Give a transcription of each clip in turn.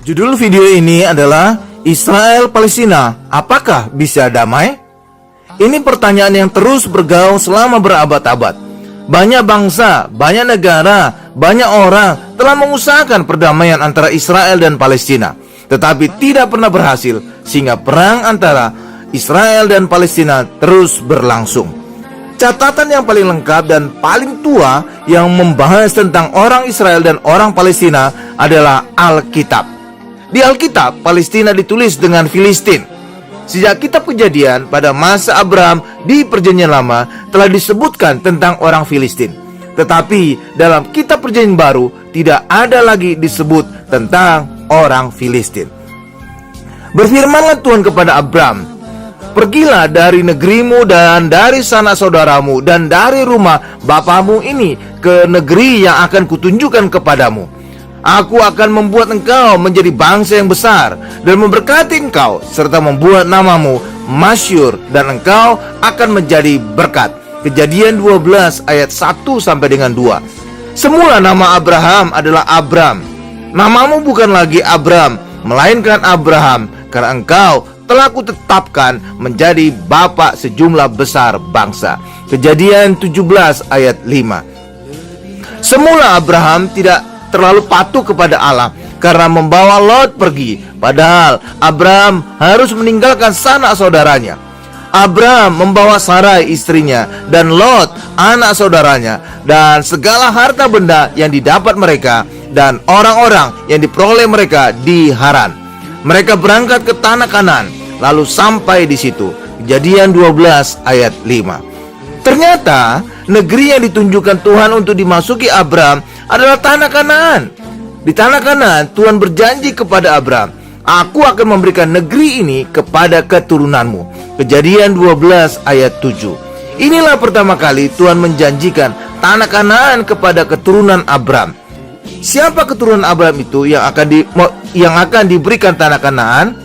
Judul video ini adalah Israel Palestina, apakah bisa damai? Ini pertanyaan yang terus bergaung selama berabad-abad. Banyak bangsa, banyak negara, banyak orang telah mengusahakan perdamaian antara Israel dan Palestina, tetapi tidak pernah berhasil, sehingga perang antara Israel dan Palestina terus berlangsung. Catatan yang paling lengkap dan paling tua yang membahas tentang orang Israel dan orang Palestina adalah Alkitab. Di Alkitab, Palestina ditulis dengan Filistin. Sejak kitab Kejadian pada masa Abraham di Perjanjian Lama telah disebutkan tentang orang Filistin. Tetapi dalam kitab Perjanjian Baru tidak ada lagi disebut tentang orang Filistin. Berfirmanlah Tuhan kepada Abraham, "Pergilah dari negerimu dan dari sanak saudaramu dan dari rumah bapamu ini ke negeri yang akan kutunjukkan kepadamu. Aku akan membuat engkau menjadi bangsa yang besar dan memberkati engkau, serta membuat namamu masyhur, dan engkau akan menjadi berkat." Kejadian 12 ayat 1 sampai dengan 2. Semula nama Abraham adalah Abram. Namamu bukan lagi Abram, melainkan Abraham, karena engkau telah kutetapkan menjadi bapa sejumlah besar bangsa. Kejadian 17 ayat 5. Semula Abraham tidak terlalu patuh kepada Allah karena membawa Lot pergi, padahal Abraham harus meninggalkan sanak saudaranya. Abraham membawa Sarai istrinya dan Lot anak saudaranya dan segala harta benda yang didapat mereka dan orang-orang yang diperoleh mereka di Haran. Mereka berangkat ke tanah Kanaan, lalu sampai di situ. Kejadian 12 ayat 5. Ternyata negeri yang ditunjukkan Tuhan untuk dimasuki Abraham adalah tanah Kanaan. Di tanah Kanaan Tuhan berjanji kepada Abraham, "Aku akan memberikan negeri ini kepada keturunanmu." Kejadian 12 ayat 7. Inilah pertama kali Tuhan menjanjikan tanah Kanaan kepada keturunan Abraham. Siapa keturunan Abraham itu yang akan diberikan tanah Kanaan?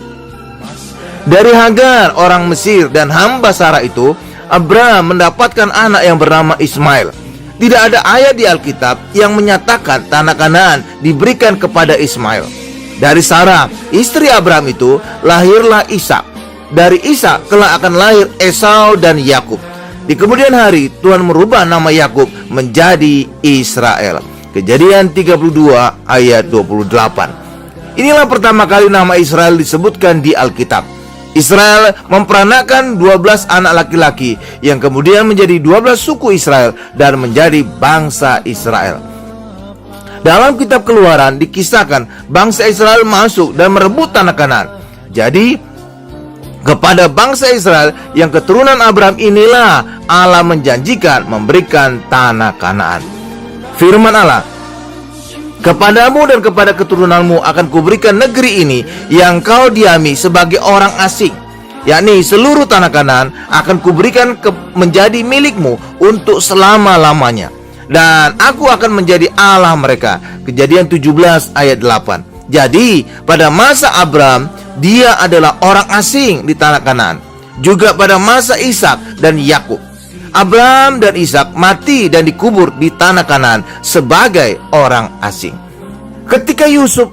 Dari Hagar orang Mesir dan hamba Sarah itu, Abraham mendapatkan anak yang bernama Ismail. Tidak ada ayat di Alkitab yang menyatakan tanah Kanaan diberikan kepada Ismail. Dari Sarah, istri Abraham itu, lahirlah Ishak. Dari Ishak kelak akan lahir Esau dan Yakub. Di kemudian hari Tuhan merubah nama Yakub menjadi Israel. Kejadian 32 ayat 28. Inilah pertama kali nama Israel disebutkan di Alkitab. Israel memperanakan 12 anak laki-laki yang kemudian menjadi 12 suku Israel dan menjadi bangsa Israel. Dalam kitab Keluaran dikisahkan bangsa Israel masuk dan merebut tanah Kanaan. Jadi kepada bangsa Israel yang keturunan Abraham inilah Allah menjanjikan memberikan tanah Kanaan. Firman Allah, "Kepadamu dan kepada keturunanmu akan kuberikan negeri ini yang kau diami sebagai orang asing, yakni seluruh tanah Kanaan akan kuberikan menjadi milikmu untuk selama-lamanya. Dan aku akan menjadi Allah mereka." Kejadian 17 ayat 8. Jadi pada masa Abraham, dia adalah orang asing di tanah Kanaan. Juga pada masa Ishak dan Yakub, Abraham dan Ishak mati dan dikubur di tanah Kanaan sebagai orang asing. Ketika Yusuf,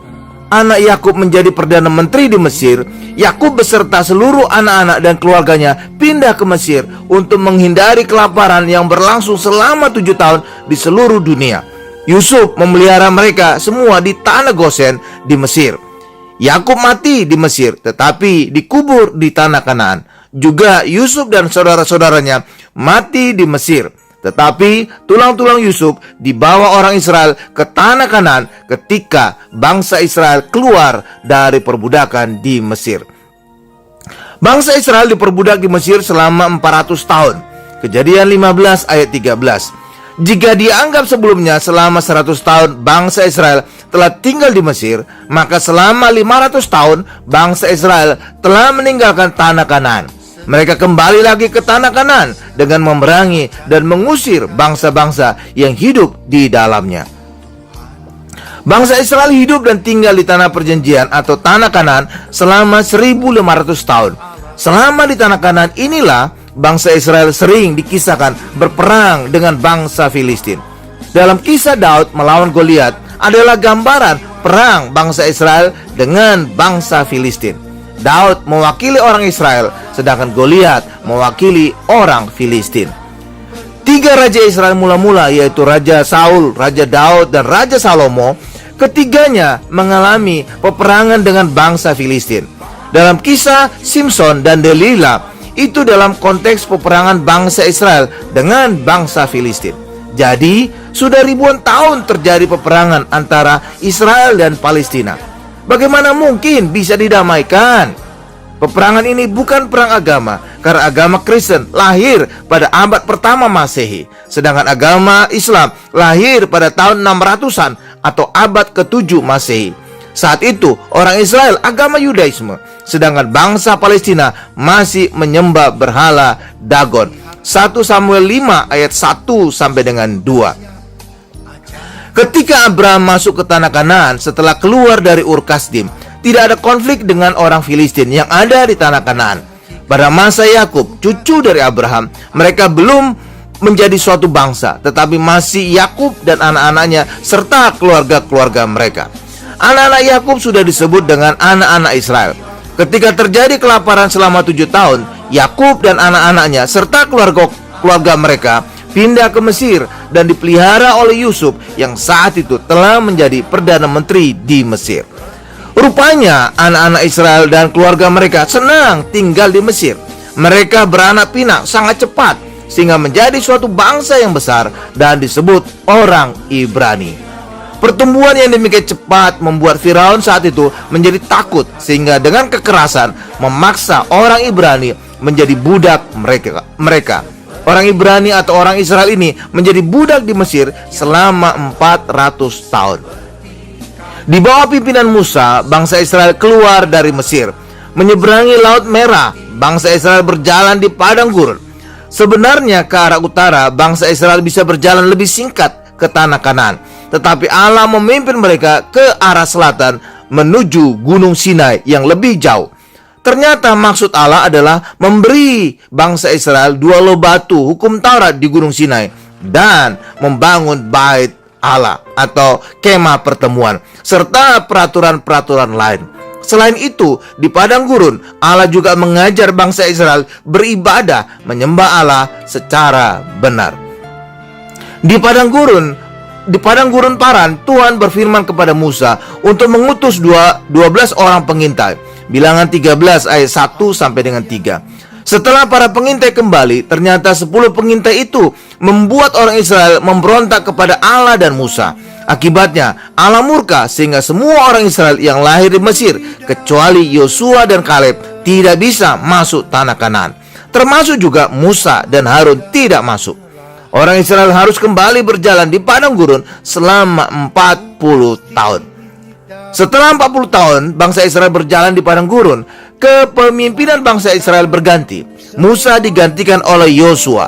anak Yakub, menjadi perdana menteri di Mesir, Yakub beserta seluruh anak-anak dan keluarganya pindah ke Mesir untuk menghindari kelaparan yang berlangsung selama 7 tahun di seluruh dunia. Yusuf memelihara mereka semua di tanah Gosen di Mesir. Yakub mati di Mesir tetapi dikubur di tanah Kanaan. Juga Yusuf dan saudara-saudaranya mati di Mesir, tetapi tulang-tulang Yusuf dibawa orang Israel ke tanah Kanaan ketika bangsa Israel keluar dari perbudakan di Mesir. Bangsa Israel diperbudak di Mesir selama 400 tahun. Kejadian 15 ayat 13. Jika dianggap sebelumnya selama 100 tahun bangsa Israel telah tinggal di Mesir, maka selama 500 tahun bangsa Israel telah meninggalkan tanah Kanaan. Mereka kembali lagi ke tanah Kanaan dengan memerangi dan mengusir bangsa-bangsa yang hidup di dalamnya. Bangsa Israel hidup dan tinggal di tanah perjanjian atau tanah Kanaan selama 1500 tahun. Selama di tanah Kanaan inilah bangsa Israel sering dikisahkan berperang dengan bangsa Filistin. Dalam kisah Daud melawan Goliat adalah gambaran perang bangsa Israel dengan bangsa Filistin. Daud mewakili orang Israel, sedangkan Goliat mewakili orang Filistin. Tiga raja Israel mula-mula, yaitu Raja Saul, Raja Daud, dan Raja Salomo, ketiganya mengalami peperangan dengan bangsa Filistin. Dalam kisah Simson dan Delila, itu dalam konteks peperangan bangsa Israel dengan bangsa Filistin. Jadi, sudah ribuan tahun terjadi peperangan antara Israel dan Palestina. Bagaimana mungkin bisa didamaikan? Peperangan ini bukan perang agama, karena agama Kristen lahir pada abad pertama Masehi, sedangkan agama Islam lahir pada tahun 600-an atau abad ke-7 Masehi. Saat itu orang Israel agama Yudaisme, sedangkan bangsa Palestina masih menyembah berhala Dagon. 1 Samuel 5 ayat 1 sampai dengan 2. Ketika Abraham masuk ke tanah Kanaan setelah keluar dari Ur Kasdim, tidak ada konflik dengan orang Filistin yang ada di tanah Kanaan. Pada masa Yakub, cucu dari Abraham, mereka belum menjadi suatu bangsa, tetapi masih Yakub dan anak-anaknya serta keluarga-keluarga mereka. Anak-anak Yakub sudah disebut dengan anak-anak Israel. Ketika terjadi kelaparan selama 7 tahun, Yakub dan anak-anaknya serta keluarga mereka pindah ke Mesir dan dipelihara oleh Yusuf yang saat itu telah menjadi Perdana Menteri di Mesir. Rupanya anak-anak Israel dan keluarga mereka senang tinggal di Mesir. Mereka beranak pinak sangat cepat sehingga menjadi suatu bangsa yang besar dan disebut orang Ibrani. Pertumbuhan yang demikian cepat membuat Firaun saat itu menjadi takut, sehingga dengan kekerasan memaksa orang Ibrani menjadi budak mereka. Orang Ibrani atau orang Israel ini menjadi budak di Mesir selama 400 tahun. Di bawah pimpinan Musa, bangsa Israel keluar dari Mesir, menyeberangi Laut Merah. Bangsa Israel berjalan di padang gurun. Sebenarnya ke arah utara, bangsa Israel bisa berjalan lebih singkat ke tanah Kanaan, tetapi Allah memimpin mereka ke arah selatan menuju Gunung Sinai yang lebih jauh. Ternyata maksud Allah adalah memberi bangsa Israel 2 loh batu hukum Taurat di Gunung Sinai dan membangun bait Allah atau kemah pertemuan serta peraturan-peraturan lain. Selain itu, di padang gurun Allah juga mengajar bangsa Israel beribadah menyembah Allah secara benar. Di padang gurun Paran, Tuhan berfirman kepada Musa untuk mengutus 12 orang pengintai. Bilangan 13 ayat 1 sampai dengan 3. Setelah para pengintai kembali, ternyata 10 pengintai itu membuat orang Israel memberontak kepada Allah dan Musa. Akibatnya Allah murka sehingga semua orang Israel yang lahir di Mesir kecuali Yosua dan Kaleb tidak bisa masuk tanah Kanaan. Termasuk juga Musa dan Harun tidak masuk. Orang Israel harus kembali berjalan di padang gurun selama 40 tahun. Setelah 40 tahun bangsa Israel berjalan di padang gurun, kepemimpinan bangsa Israel berganti. Musa digantikan oleh Yosua.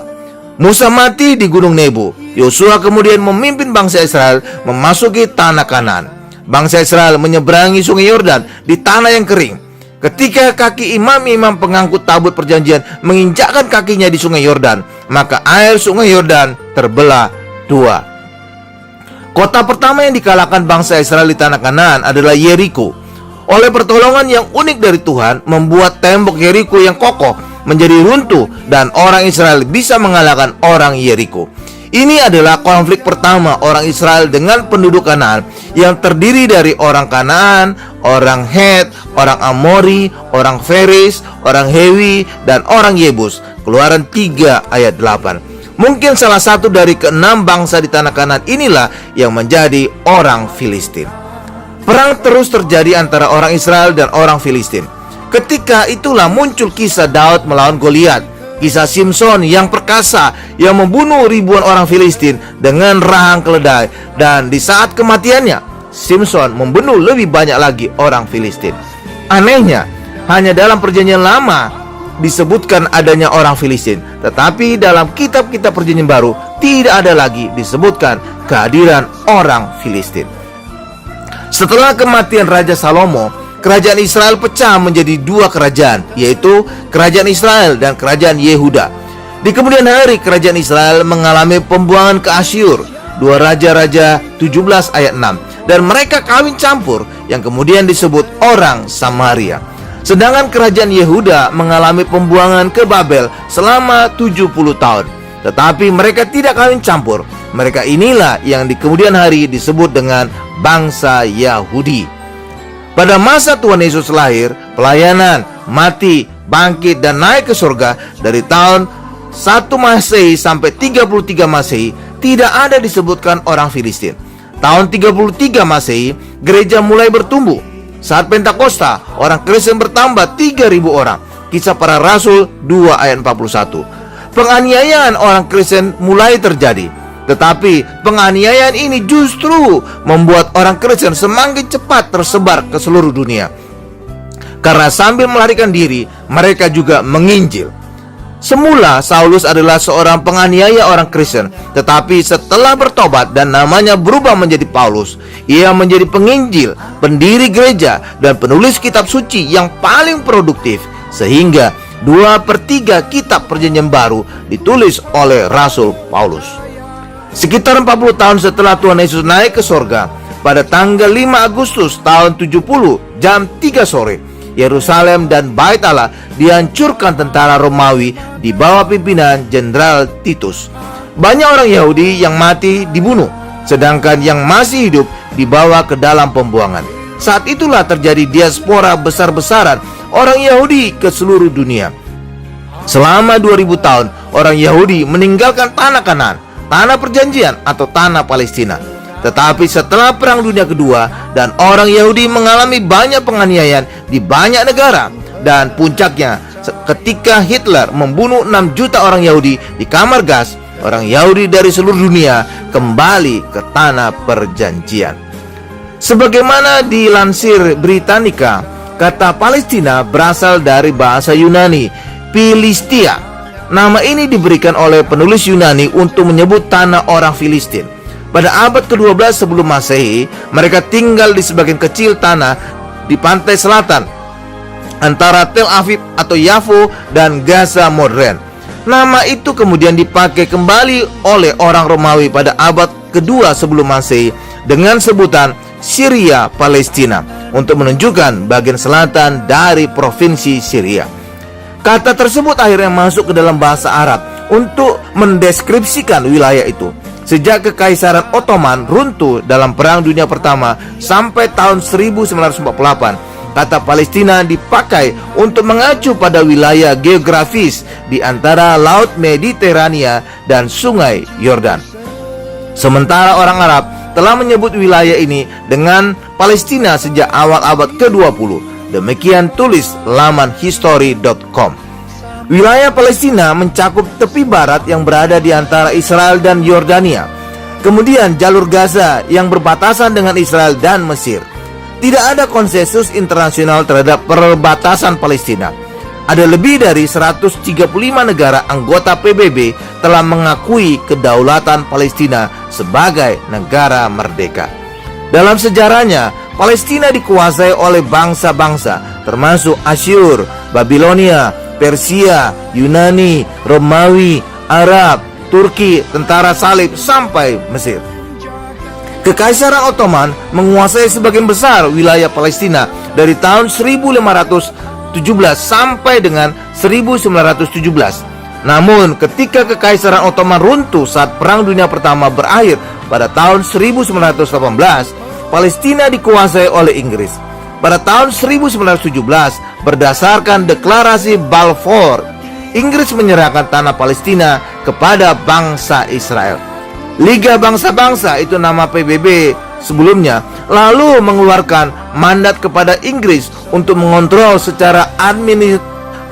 Musa mati di Gunung Nebo. Yosua kemudian memimpin bangsa Israel memasuki tanah Kanaan. Bangsa Israel menyeberangi sungai Yordan di tanah yang kering. Ketika kaki imam-imam pengangkut tabut perjanjian menginjakkan kakinya di sungai Yordan, maka air sungai Yordan terbelah 2. Kota pertama yang dikalahkan bangsa Israel di tanah Kanaan adalah Yeriko. Oleh pertolongan yang unik dari Tuhan, membuat tembok Yeriko yang kokoh menjadi runtuh dan orang Israel bisa mengalahkan orang Yeriko. Ini adalah konflik pertama orang Israel dengan penduduk Kanaan yang terdiri dari orang Kanaan, orang Het, orang Amori, orang Feris, orang Hewi, dan orang Yebus. Keluaran 3 ayat 8. Mungkin salah satu dari ke-6 bangsa di tanah Kanaan inilah yang menjadi orang Filistin. Perang terus terjadi antara orang Israel dan orang Filistin. Ketika itulah muncul kisah Daud melawan Goliat, kisah Simson yang perkasa yang membunuh ribuan orang Filistin dengan rahang keledai, dan di saat kematiannya Simson membunuh lebih banyak lagi orang Filistin. Anehnya, hanya dalam perjanjian lama disebutkan adanya orang Filistin, tetapi dalam kitab-kitab perjanjian baru tidak ada lagi disebutkan kehadiran orang Filistin. Setelah kematian Raja Salomo, kerajaan Israel pecah menjadi 2 kerajaan, yaitu kerajaan Israel dan kerajaan Yehuda. Di kemudian hari kerajaan Israel mengalami pembuangan ke Asyur. 2 Raja-Raja 17 ayat 6. dan mereka kawin campur yang kemudian disebut orang Samaria. Sedangkan kerajaan Yehuda mengalami pembuangan ke Babel selama 70 tahun. Tetapi mereka tidak kawin campur. Mereka inilah yang di kemudian hari disebut dengan bangsa Yahudi. Pada masa Tuhan Yesus lahir, pelayanan, mati, bangkit, dan naik ke surga dari tahun 1 Masehi sampai 33 Masehi tidak ada disebutkan orang Filistin. Tahun 33 Masehi, gereja mulai bertumbuh. Saat Pentakosta, orang Kristen bertambah 3.000 orang. Kisah Para Rasul 2 ayat 41. Penganiayaan orang Kristen mulai terjadi. Tetapi penganiayaan ini justru membuat orang Kristen semakin cepat tersebar ke seluruh dunia. Karena sambil melarikan diri, mereka juga menginjil. Semula Saulus adalah seorang penganiaya orang Kristen, tetapi setelah bertobat dan namanya berubah menjadi Paulus, ia menjadi penginjil, pendiri gereja, dan penulis kitab suci yang paling produktif, sehingga 2/3 kitab Perjanjian Baru ditulis oleh Rasul Paulus. Sekitar 40 tahun setelah Tuhan Yesus naik ke sorga, pada tanggal 5 Agustus tahun 70 jam 3 sore, Yerusalem dan Bait Allah dihancurkan tentara Romawi di bawah pimpinan Jenderal Titus. Banyak orang Yahudi yang mati dibunuh, sedangkan yang masih hidup dibawa ke dalam pembuangan. Saat itulah terjadi diaspora besar-besaran orang Yahudi ke seluruh dunia. Selama 2000 tahun, orang Yahudi meninggalkan tanah Kanaan, tanah perjanjian atau tanah Palestina. Tetapi setelah Perang Dunia Kedua dan orang Yahudi mengalami banyak penganiayaan di banyak negara, dan puncaknya ketika Hitler membunuh 6 juta orang Yahudi di kamar gas, orang Yahudi dari seluruh dunia kembali ke tanah perjanjian. Sebagaimana dilansir Britannica, kata Palestina berasal dari bahasa Yunani Philistia. Nama ini diberikan oleh penulis Yunani untuk menyebut tanah orang Filistin. Pada abad ke-12 sebelum Masehi, mereka tinggal di sebagian kecil tanah di pantai selatan antara Tel Aviv atau Yafo dan Gaza modern. Nama itu kemudian dipakai kembali oleh orang Romawi pada abad kedua sebelum Masehi dengan sebutan Syria Palestina untuk menunjukkan bagian selatan dari provinsi Syria. Kata tersebut akhirnya masuk ke dalam bahasa Arab untuk mendeskripsikan wilayah itu. Sejak Kekaisaran Ottoman runtuh dalam Perang Dunia Pertama sampai tahun 1948, kata Palestina dipakai untuk mengacu pada wilayah geografis di antara Laut Mediterania dan Sungai Yordan. Sementara orang Arab telah menyebut wilayah ini dengan Palestina sejak awal abad ke-20. Demikian tulis laman history.com. Wilayah Palestina mencakup tepi barat yang berada di antara Israel dan Yordania. Kemudian jalur Gaza yang berbatasan dengan Israel dan Mesir. Tidak ada konsensus internasional terhadap perbatasan Palestina. Ada lebih dari 135 negara anggota PBB telah mengakui kedaulatan Palestina sebagai negara merdeka. Dalam sejarahnya, Palestina dikuasai oleh bangsa-bangsa termasuk Asyur, Babilonia, Persia, Yunani, Romawi, Arab, Turki, tentara salib, sampai Mesir. Kekaisaran Ottoman menguasai sebagian besar wilayah Palestina dari tahun 1517 sampai dengan 1917. Namun ketika Kekaisaran Ottoman runtuh saat Perang Dunia Pertama berakhir pada tahun 1918, Palestina dikuasai oleh Inggris. Pada tahun 1917, berdasarkan deklarasi Balfour, Inggris menyerahkan tanah Palestina kepada bangsa Israel. Liga Bangsa-Bangsa, itu nama PBB sebelumnya, lalu mengeluarkan mandat kepada Inggris untuk mengontrol secara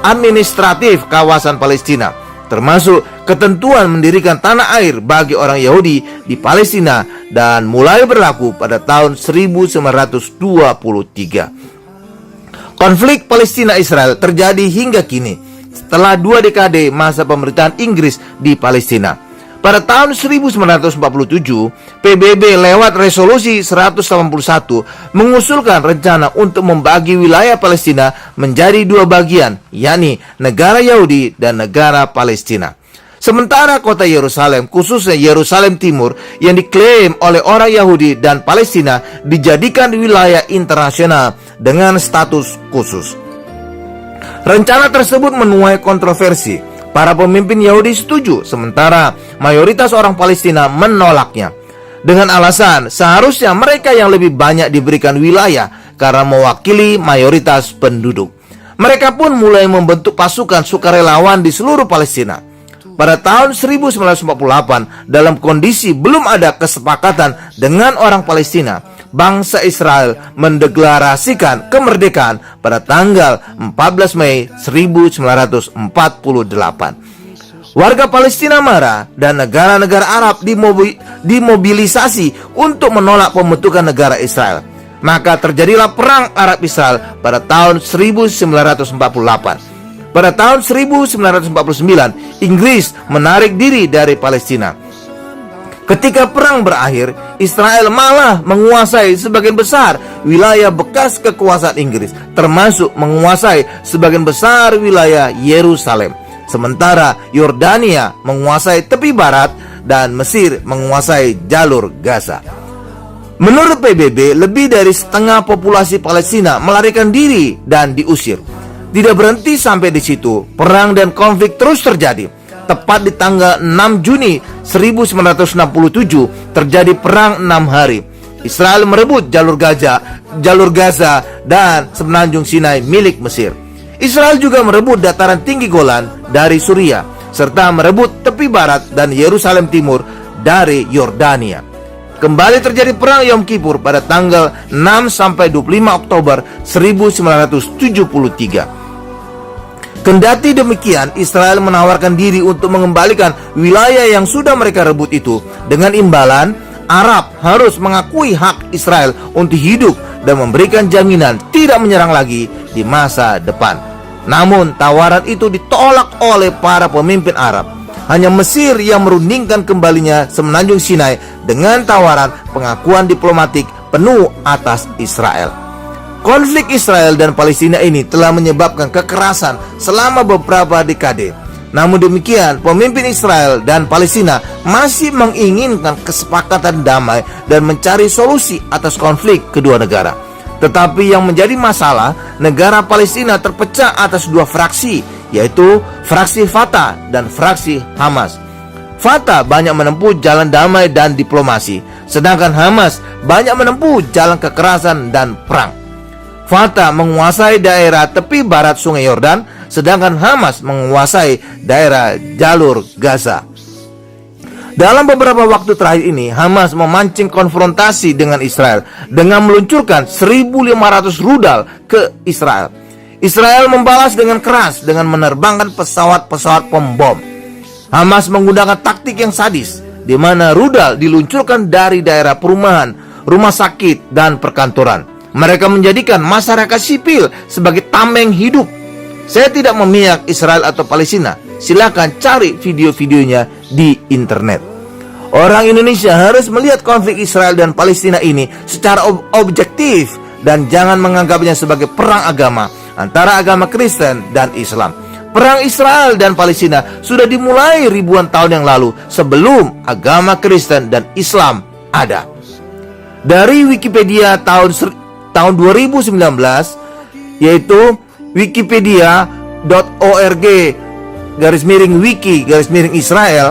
administratif kawasan Palestina, termasuk ketentuan mendirikan tanah air bagi orang Yahudi di Palestina, dan mulai berlaku pada tahun 1923. Konflik Palestina-Israel terjadi hingga kini setelah 2 dekade masa pemerintahan Inggris di Palestina. Pada tahun 1947, PBB lewat resolusi 181 mengusulkan rencana untuk membagi wilayah Palestina menjadi 2 bagian, yakni negara Yahudi dan negara Palestina. Sementara kota Yerusalem, khususnya Yerusalem Timur, yang diklaim oleh orang Yahudi dan Palestina, dijadikan wilayah internasional dengan status khusus. Rencana tersebut menuai kontroversi. Para pemimpin Yahudi setuju, sementara mayoritas orang Palestina menolaknya, dengan alasan seharusnya mereka yang lebih banyak diberikan wilayah karena mewakili mayoritas penduduk. Mereka pun mulai membentuk pasukan sukarelawan di seluruh Palestina. Pada tahun 1948, dalam kondisi belum ada kesepakatan dengan orang Palestina, bangsa Israel mendeklarasikan kemerdekaan pada tanggal 14 Mei 1948. Warga Palestina marah dan negara-negara Arab dimobilisasi untuk menolak pembentukan negara Israel. Maka terjadilah perang Arab Israel pada tahun 1948. Pada tahun 1949, Inggris menarik diri dari Palestina. Ketika perang berakhir, Israel malah menguasai sebagian besar wilayah bekas kekuasaan Inggris, termasuk menguasai sebagian besar wilayah Yerusalem. Sementara Yordania menguasai tepi barat dan Mesir menguasai jalur Gaza. Menurut PBB, lebih dari setengah populasi Palestina melarikan diri dan diusir. Tidak berhenti sampai di situ, perang dan konflik terus terjadi. Tepat di tanggal 6 Juni 1967 terjadi perang 6 hari. Israel merebut jalur Gaza dan semenanjung Sinai milik Mesir. Israel juga merebut dataran tinggi Golan dari Suriah, serta merebut tepi barat dan Yerusalem Timur dari Yordania. Kembali terjadi perang Yom Kippur pada tanggal 6-25 Oktober 1973. Kendati demikian, Israel menawarkan diri untuk mengembalikan wilayah yang sudah mereka rebut itu. Dengan imbalan, Arab harus mengakui hak Israel untuk hidup dan memberikan jaminan tidak menyerang lagi di masa depan. Namun, tawaran itu ditolak oleh para pemimpin Arab. Hanya Mesir yang merundingkan kembalinya semenanjung Sinai dengan tawaran pengakuan diplomatik penuh atas Israel. Konflik Israel dan Palestina ini telah menyebabkan kekerasan selama beberapa dekade. Namun demikian, pemimpin Israel dan Palestina masih menginginkan kesepakatan damai dan mencari solusi atas konflik kedua negara. Tetapi yang menjadi masalah, negara Palestina terpecah atas dua fraksi, yaitu fraksi Fatah dan fraksi Hamas. Fatah banyak menempuh jalan damai dan diplomasi, sedangkan Hamas banyak menempuh jalan kekerasan dan perang. Fatah menguasai daerah tepi barat Sungai Yordan, sedangkan Hamas menguasai daerah jalur Gaza. Dalam beberapa waktu terakhir ini, Hamas memancing konfrontasi dengan Israel dengan meluncurkan 1.500 rudal ke Israel. Israel membalas dengan keras dengan menerbangkan pesawat-pesawat pembom. Hamas menggunakan taktik yang sadis, di mana rudal diluncurkan dari daerah perumahan, rumah sakit, dan perkantoran. Mereka menjadikan masyarakat sipil sebagai tameng hidup. Saya tidak memihak Israel atau Palestina. Silakan cari video-videonya di internet. Orang Indonesia harus melihat konflik Israel dan Palestina ini secara objektif dan jangan menganggapnya sebagai perang agama antara agama Kristen dan Islam. Perang Israel dan Palestina sudah dimulai ribuan tahun yang lalu sebelum agama Kristen dan Islam ada. Dari Wikipedia tahun 2019, yaitu wikipedia.org/wiki/Israel,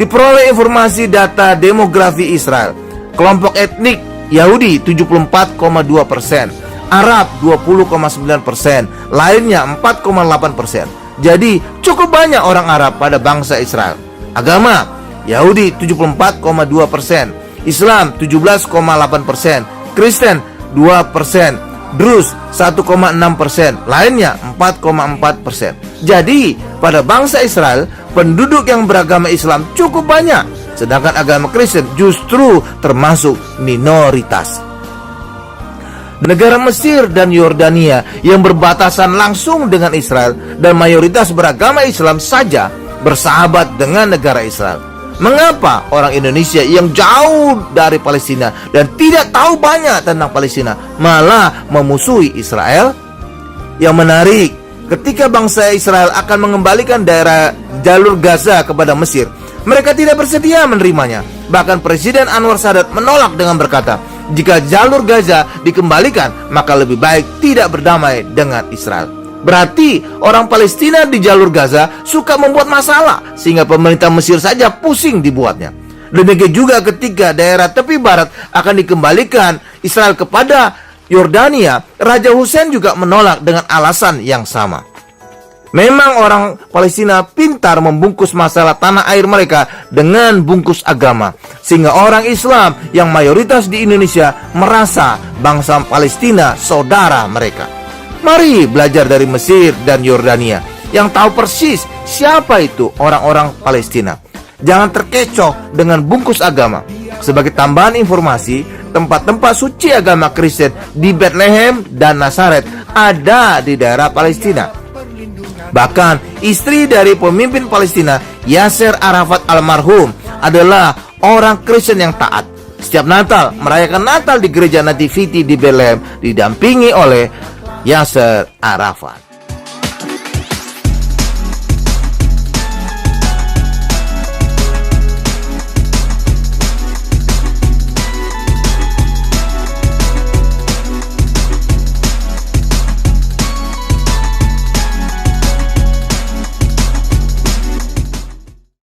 diperoleh informasi data demografi Israel. Kelompok etnik Yahudi 74,2%, Arab 20,9%, lainnya 4,8%. Jadi cukup banyak orang Arab pada bangsa Israel. Agama Yahudi 74,2%, Islam 17,8%, Kristen 2%, Druze 1,6%, lainnya 4,4%. Jadi pada bangsa Israel, penduduk yang beragama Islam cukup banyak, sedangkan agama Kristen justru termasuk minoritas. Negara Mesir dan Yordania yang berbatasan langsung dengan Israel dan mayoritas beragama Islam saja bersahabat dengan negara Israel. Mengapa orang Indonesia yang jauh dari Palestina dan tidak tahu banyak tentang Palestina malah memusuhi Israel? Yang menarik, ketika bangsa Israel akan mengembalikan daerah jalur Gaza kepada Mesir, mereka tidak bersedia menerimanya. Bahkan Presiden Anwar Sadat menolak dengan berkata, jika jalur Gaza dikembalikan, maka lebih baik tidak berdamai dengan Israel. Berarti orang Palestina di jalur Gaza suka membuat masalah, sehingga pemerintah Mesir saja pusing dibuatnya. Demikian juga ketika daerah tepi barat akan dikembalikan Israel kepada Yordania, Raja Hussein juga menolak dengan alasan yang sama. Memang orang Palestina pintar membungkus masalah tanah air mereka dengan bungkus agama, sehingga orang Islam yang mayoritas di Indonesia merasa bangsa Palestina saudara mereka. Mari belajar dari Mesir dan Yordania yang tahu persis siapa itu orang-orang Palestina. Jangan terkecoh dengan bungkus agama. Sebagai tambahan informasi, tempat-tempat suci agama Kristen di Bethlehem dan Nazaret ada di daerah Palestina. Bahkan istri dari pemimpin Palestina, Yasser Arafat almarhum, adalah orang Kristen yang taat. Setiap Natal merayakan Natal di gereja Nativity di Bethlehem didampingi oleh Yasser Arafat.